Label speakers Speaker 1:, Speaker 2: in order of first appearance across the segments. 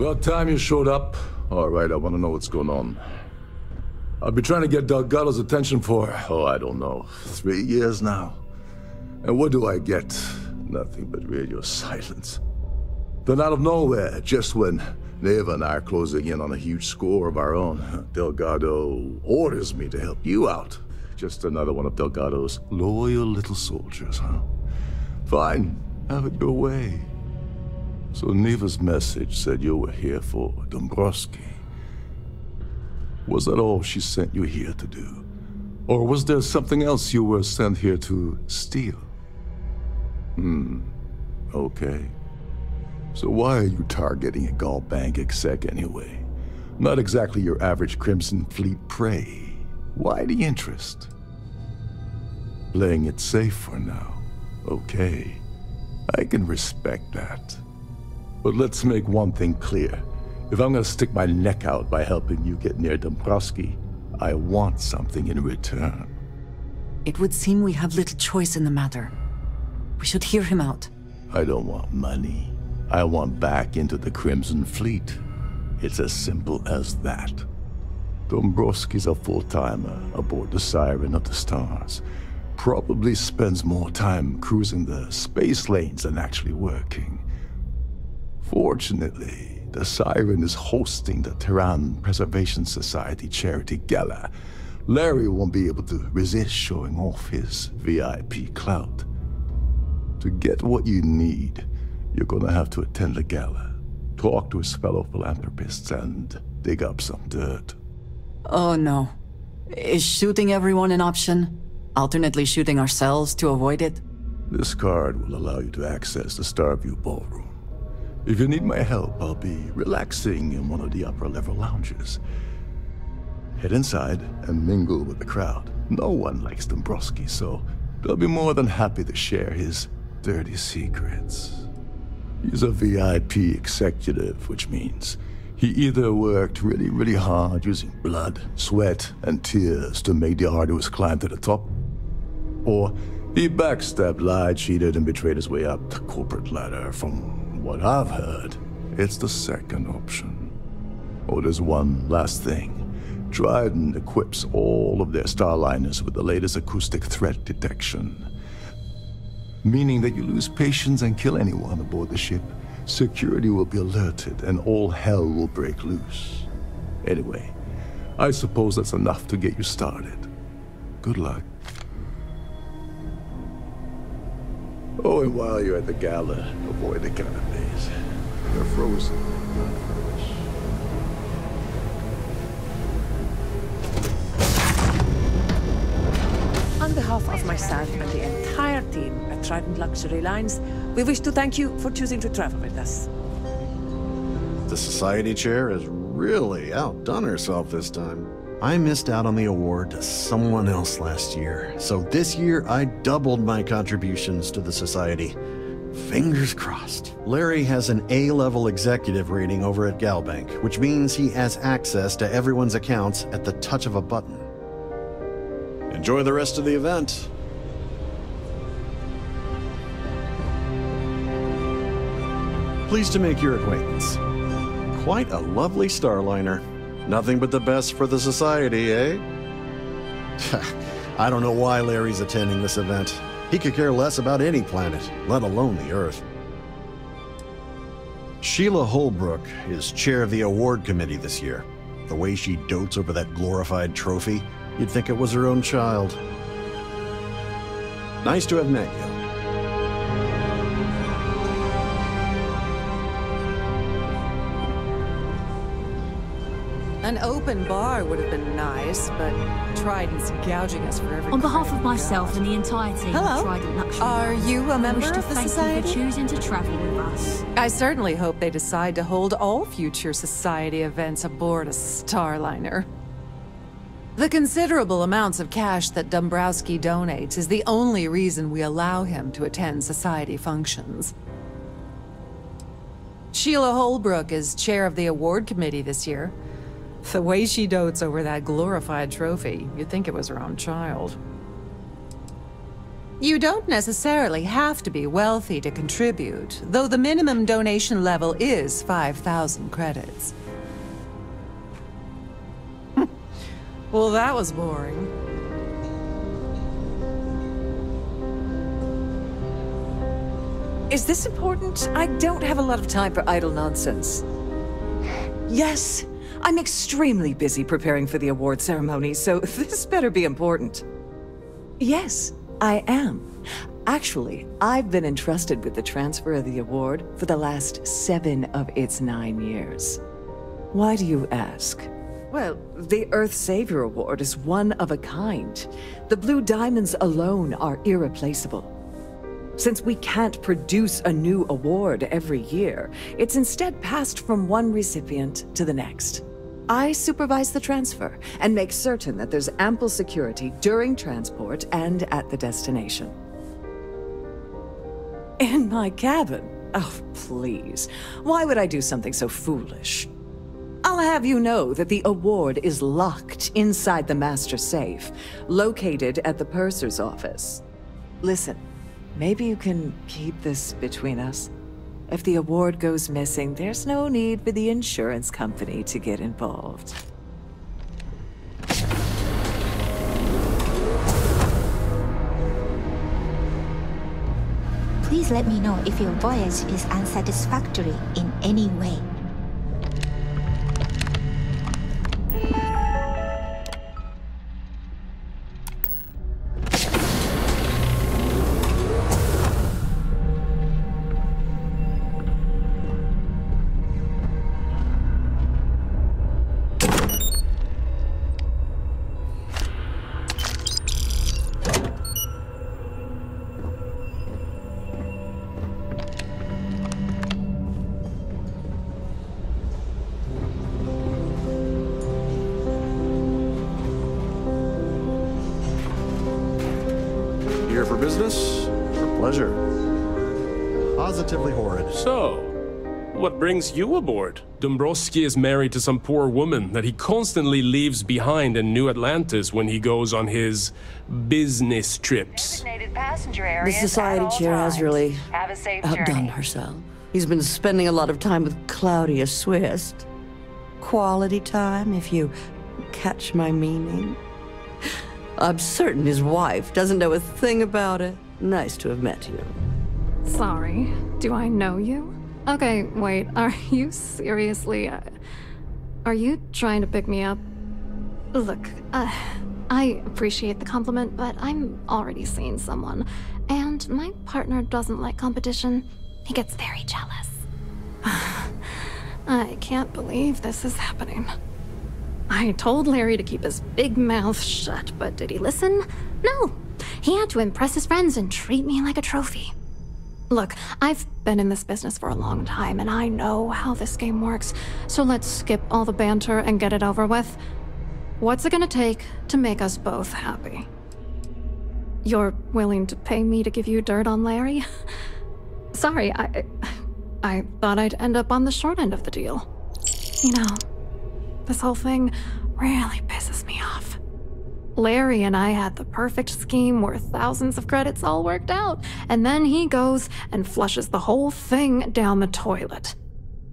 Speaker 1: About time you showed up. All right, I want to know what's going on. I've been trying to get Delgado's attention for, I don't know, 3 years now. And what do I get? Nothing but radio silence. Then out of nowhere, just when Neva and I are closing in on a huge score of our own, Delgado orders me to help you out. Just another one of Delgado's loyal little soldiers, huh? Fine, have it your way. So Neva's message said you were here for Dombrowski. Was that all she sent you here to do? Or was there something else you were sent here to steal? Okay. So why are you targeting a Galbank exec anyway? Not exactly your average Crimson Fleet prey. Why the interest? Playing it safe for now. Okay. I can respect that. But let's make one thing clear. If I'm gonna stick my neck out by helping you get near Dombrowski, I want something in return.
Speaker 2: It would seem we have little choice in the matter. We should hear him out.
Speaker 1: I don't want money. I want back into the Crimson Fleet. It's as simple as that. Dombrowski's a full-timer aboard the Siren of the Stars. Probably spends more time cruising the space lanes than actually working. Fortunately, the Siren is hosting the Terran Preservation Society charity gala. Larry won't be able to resist showing off his VIP clout. To get what you need, you're gonna have to attend the gala, talk to his fellow philanthropists, and dig up some dirt.
Speaker 2: Oh no. Is shooting everyone an option? Alternately shooting ourselves to avoid it?
Speaker 1: This card will allow you to access the Starfield ballroom. If you need my help, I'll be relaxing in one of the upper-level lounges. Head inside and mingle with the crowd. No one likes Dombrowski, so they'll be more than happy to share his dirty secrets. He's a VIP executive, which means he either worked really hard using blood, sweat, and tears to make the arduous climb to the top, or he backstabbed, lied, cheated, and betrayed his way up the corporate ladder. From what I've heard, it's the second option. Oh, there's one last thing. Trident equips all of their starliners with the latest acoustic threat detection. Meaning that you lose patience and kill anyone aboard the ship, security will be alerted and all hell will break loose. Anyway, I suppose that's enough to get you started. Good luck. Oh, and while you're at the gala, avoid the canapes. They're frozen, not fresh.
Speaker 3: On behalf of myself and the entire team at Trident Luxury Lines, we wish to thank you for choosing to travel with us.
Speaker 4: The Society Chair has really outdone herself this time. I missed out on the award to someone else last year, so this year I doubled my contributions to the Society. Fingers crossed. Larry has an A-level executive rating over at Galbank, which means he has access to everyone's accounts at the touch of a button. Enjoy the rest of the event. Pleased to make your acquaintance. Quite a lovely starliner. Nothing but the best for the Society, eh? I don't know why Larry's attending this event. He could care less about any planet, let alone the Earth. Sheila Holbrook is chair of the award committee this year. The way she dotes over that glorified trophy, you'd think it was her own child. Nice to have met you.
Speaker 3: An open bar would have been nice, but Trident's gouging us for every...
Speaker 5: On behalf of myself and the entire team of Trident Luxury,
Speaker 3: Are you a member of the
Speaker 5: thank
Speaker 3: Society?
Speaker 5: you for choosing to travel with us.
Speaker 3: I certainly hope they decide to hold all future Society events aboard a Starliner. The considerable amounts of cash that Dombrowski donates is the only reason we allow him to attend Society functions. Sheila Holbrook is chair of the award committee this year. The way she dotes over that glorified trophy, you'd think it was her own child. You don't necessarily have to be wealthy to contribute, though the minimum donation level is 5,000 credits. Well, that was boring.
Speaker 6: Is this important? I don't have a lot of time for idle nonsense. Yes, I'm extremely busy preparing for the award ceremony, so this better be important. Yes, I am. Actually, I've been entrusted with the transfer of the award for the last 7 of its 9 years. Why do you ask? Well, the Earth Savior Award is one of a kind. The Blue Diamonds alone are irreplaceable. Since we can't produce a new award every year, it's instead passed from one recipient to the next. I supervise the transfer and make certain that there's ample security during transport and at the destination. In my cabin? Oh, please. Why would I do something so foolish? I'll have you know that the award is locked inside the master safe, located at the purser's office. Listen, maybe you can keep this between us. If the award goes missing, there's no need for the insurance company to get involved.
Speaker 7: Please let me know if your voyage is unsatisfactory in any way.
Speaker 4: Here for business, for pleasure. Positively horrid.
Speaker 8: So, what brings you aboard? Dombrowski is married to some poor woman that he constantly leaves behind in New Atlantis when he goes on his business trips.
Speaker 6: The society chair has really outdone herself. He's been spending a lot of time with Claudia Swiss. Quality time, if you catch my meaning. I'm certain his wife doesn't know a thing about it. Nice to have met you.
Speaker 9: Sorry, do I know you? Okay, wait, are you seriously... are you trying to pick me up? Look, I appreciate the compliment, but I'm already seeing someone, and my partner doesn't like competition. He gets very jealous. I can't believe this is happening. I told Larry to keep his big mouth shut, but did he listen? No. He had to impress his friends and treat me like a trophy. Look, I've been in this business for a long time, and I know how this game works, so let's skip all the banter and get it over with. What's it gonna take to make us both happy? You're willing to pay me to give you dirt on Larry? Sorry, I thought I'd end up on the short end of the deal. You know, this whole thing really pisses me off. Larry and I had the perfect scheme where thousands of credits all worked out, and then he goes and flushes the whole thing down the toilet.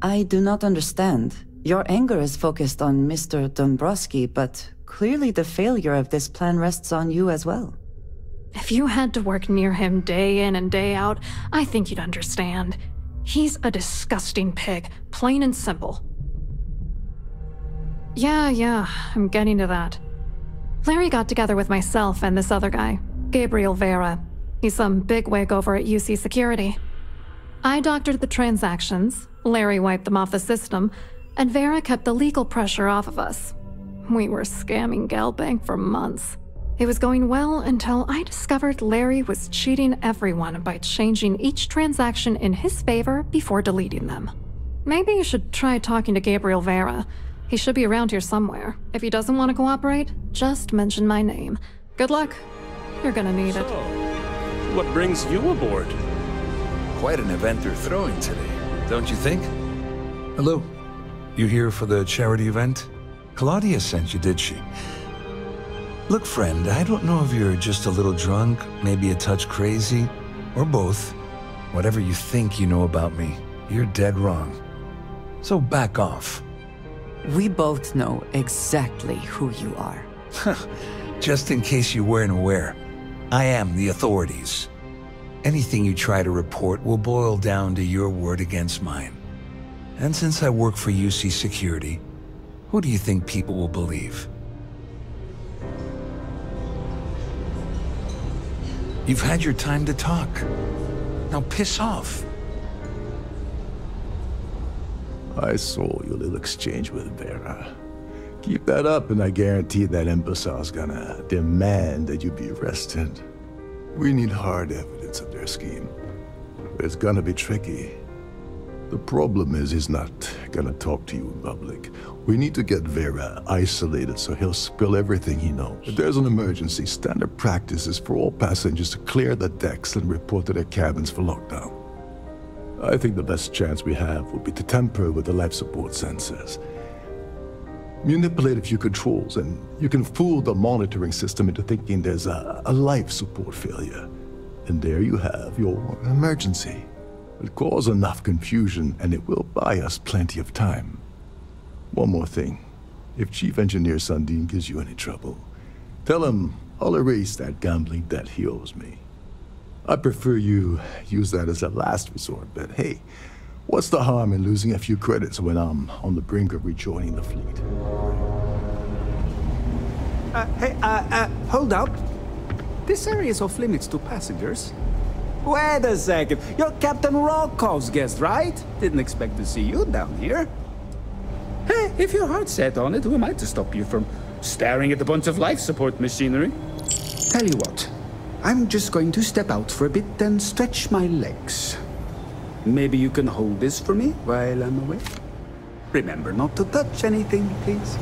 Speaker 2: I do not understand. Your anger is focused on Mr. Dombrowski, but clearly the failure of this plan rests on you as well.
Speaker 9: If you had to work near him day in and day out, I think you'd understand. He's a disgusting pig, plain and simple. Yeah, I'm getting to that. Larry got together with myself and this other guy, Gabriel Vera. He's some bigwig over at UC Security. I doctored the transactions, Larry wiped them off the system, and Vera kept the legal pressure off of us. We were scamming Galbank for months. It was going well until I discovered Larry was cheating everyone by changing each transaction in his favor before deleting them. Maybe you should try talking to Gabriel Vera. He should be around here somewhere. If he doesn't want to cooperate, just mention my name. Good luck. You're gonna need it.
Speaker 8: So, what brings you aboard?
Speaker 10: Quite an event they're throwing today, don't you think? Hello. You here for the charity event? Claudia sent you, did she? Look, friend, I don't know if you're just a little drunk, maybe a touch crazy, or both. Whatever you think you know about me, you're dead wrong. So back off.
Speaker 2: We both know exactly who you are.
Speaker 10: Just in case you weren't aware, I am the authorities. Anything you try to report will boil down to your word against mine. And since I work for UC Security, who do you think people will believe? You've had your time to talk. Now piss off.
Speaker 1: I saw your little exchange with Vera. Keep that up and I guarantee that imbecile's gonna demand that you be arrested. We need hard evidence of their scheme. It's gonna be tricky. The problem is he's not gonna talk to you in public. We need to get Vera isolated so he'll spill everything he knows. If there's an emergency, standard practice is for all passengers to clear the decks and report to their cabins for lockdown. I think the best chance we have would be to tamper with the life support sensors. Manipulate a few controls and you can fool the monitoring system into thinking there's a life support failure. And there you have your emergency. It'll cause enough confusion and it will buy us plenty of time. One more thing. If Chief Engineer Sundin gives you any trouble, tell him I'll erase that gambling debt he owes me. I prefer you use that as a last resort, but hey, what's the harm in losing a few credits when I'm on the brink of rejoining the fleet?
Speaker 11: Hold up. This area is off limits to passengers. Wait a second. You're Captain Rocko's guest, right? Didn't expect to see you down here. Hey, if your heart's set on it, who am I to stop you from staring at a bunch of life support machinery? Tell you what, I'm just going to step out for a bit and stretch my legs. Maybe you can hold this for me while I'm away? Remember not to touch anything, please.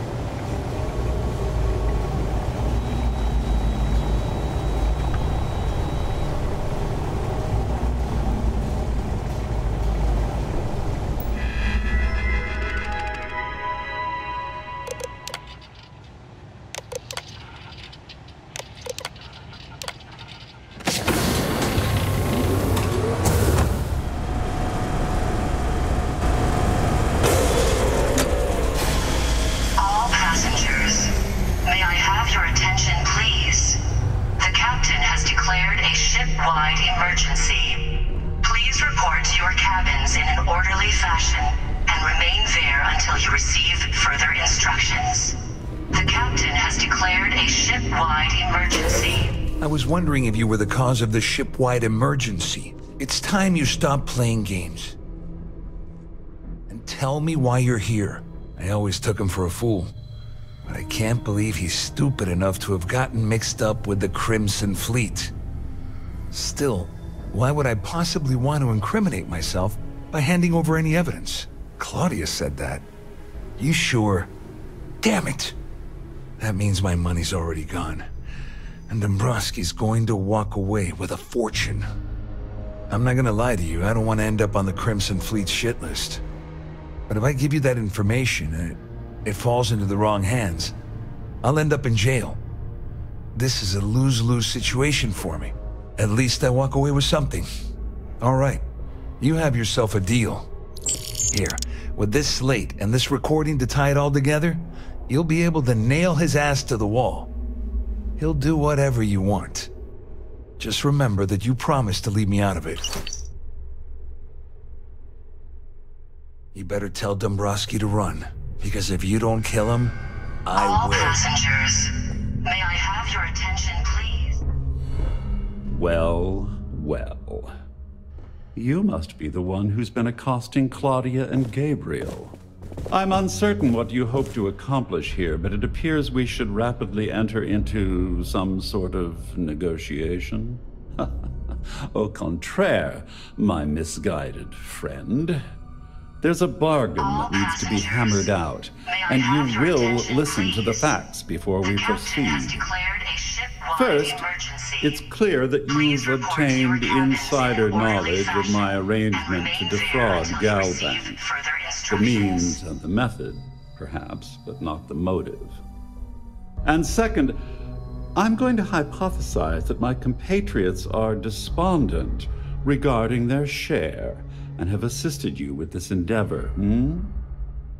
Speaker 10: Wondering if you were the cause of the ship-wide emergency. It's time you stop playing games. And tell me why you're here. I always took him for a fool. But I can't believe he's stupid enough to have gotten mixed up with the Crimson Fleet. Still, why would I possibly want to incriminate myself by handing over any evidence? Claudia said that. You sure? Damn it! That means my money's already gone. And Dombrowski's going to walk away with a fortune. I'm not gonna lie to you, I don't want to end up on the Crimson Fleet's shit list. But if I give you that information and it falls into the wrong hands, I'll end up in jail. This is a lose-lose situation for me. At least I walk away with something. All right, you have yourself a deal. Here, with this slate and this recording to tie it all together, you'll be able to nail his ass to the wall. He'll do whatever you want. Just remember that you promised to leave me out of it. You better tell Dombrowski to run, because if you don't kill him, I will.
Speaker 12: All passengers, may I have your attention, please?
Speaker 13: Well, well. You must be the one who's been accosting Claudia and Gabriel. I'm uncertain what you hope to accomplish here, but it appears we should rapidly enter into some sort of negotiation. Au contraire, my misguided friend. There's a bargain that needs to be hammered out, and you will listen to the facts before we proceed. First, it's clear that you've obtained insider knowledge of my arrangement to defraud Galbank. The means and the method, perhaps, but not the motive. And second, I'm going to hypothesize that my compatriots are despondent regarding their share and have assisted you with this endeavor,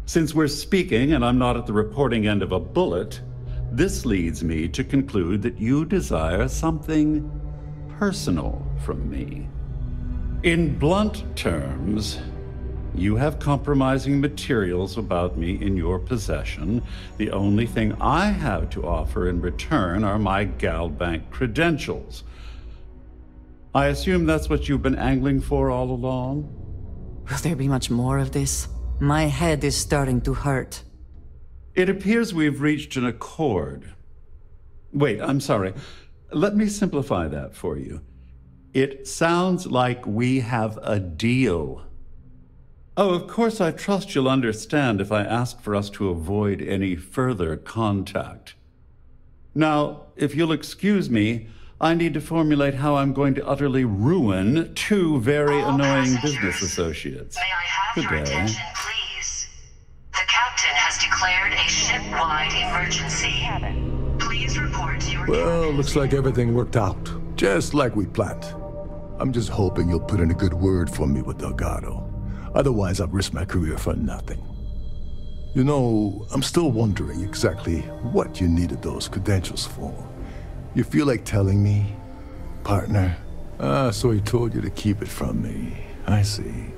Speaker 13: Since we're speaking and I'm not at the reporting end of a bullet, this leads me to conclude that you desire something personal from me. In blunt terms, you have compromising materials about me in your possession. The only thing I have to offer in return are my Galbank credentials. I assume that's what you've been angling for all along?
Speaker 2: Will there be much more of this? My head is starting to hurt.
Speaker 13: It appears we've reached an accord. Wait, I'm sorry. Let me simplify that for you. It sounds like we have a deal. Oh, of course, I trust you'll understand if I ask for us to avoid any further contact. Now, if you'll excuse me, I need to formulate how I'm going to utterly ruin two very annoying business associates.
Speaker 12: May I have your attention, please? The captain has declared a ship-wide emergency. Please report to your...
Speaker 1: Well, looks like everything worked out, just like we planned. I'm just hoping you'll put in a good word for me with Delgado. Otherwise, I've risked my career for nothing. You know, I'm still wondering exactly what you needed those credentials for. You feel like telling me, partner? So he told you to keep it from me. I see.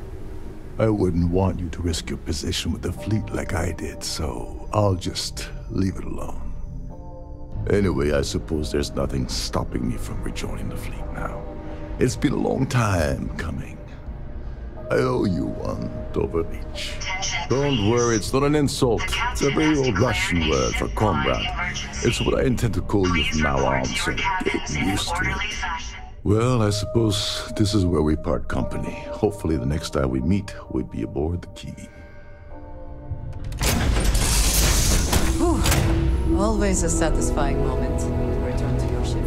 Speaker 1: I wouldn't want you to risk your position with the fleet like I did, so I'll just leave it alone. Anyway, I suppose there's nothing stopping me from rejoining the fleet now. It's been a long time coming. I owe you one, Doverich. Don't worry, it's not an insult. It's a very old Russian word for comrade. It's what I intend to call you from now on, so get used to it. Well, I suppose this is where we part company. Hopefully the next time we meet, we'll be aboard the Key.
Speaker 2: Whew. Always a satisfying moment to return to your ship.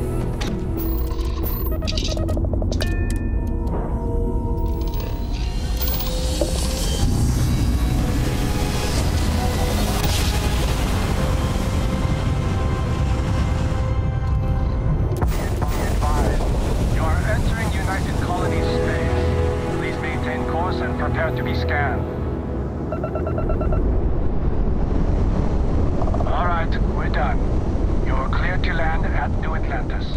Speaker 14: And prepare to be scanned. All right, we're done. You're cleared to land at New Atlantis.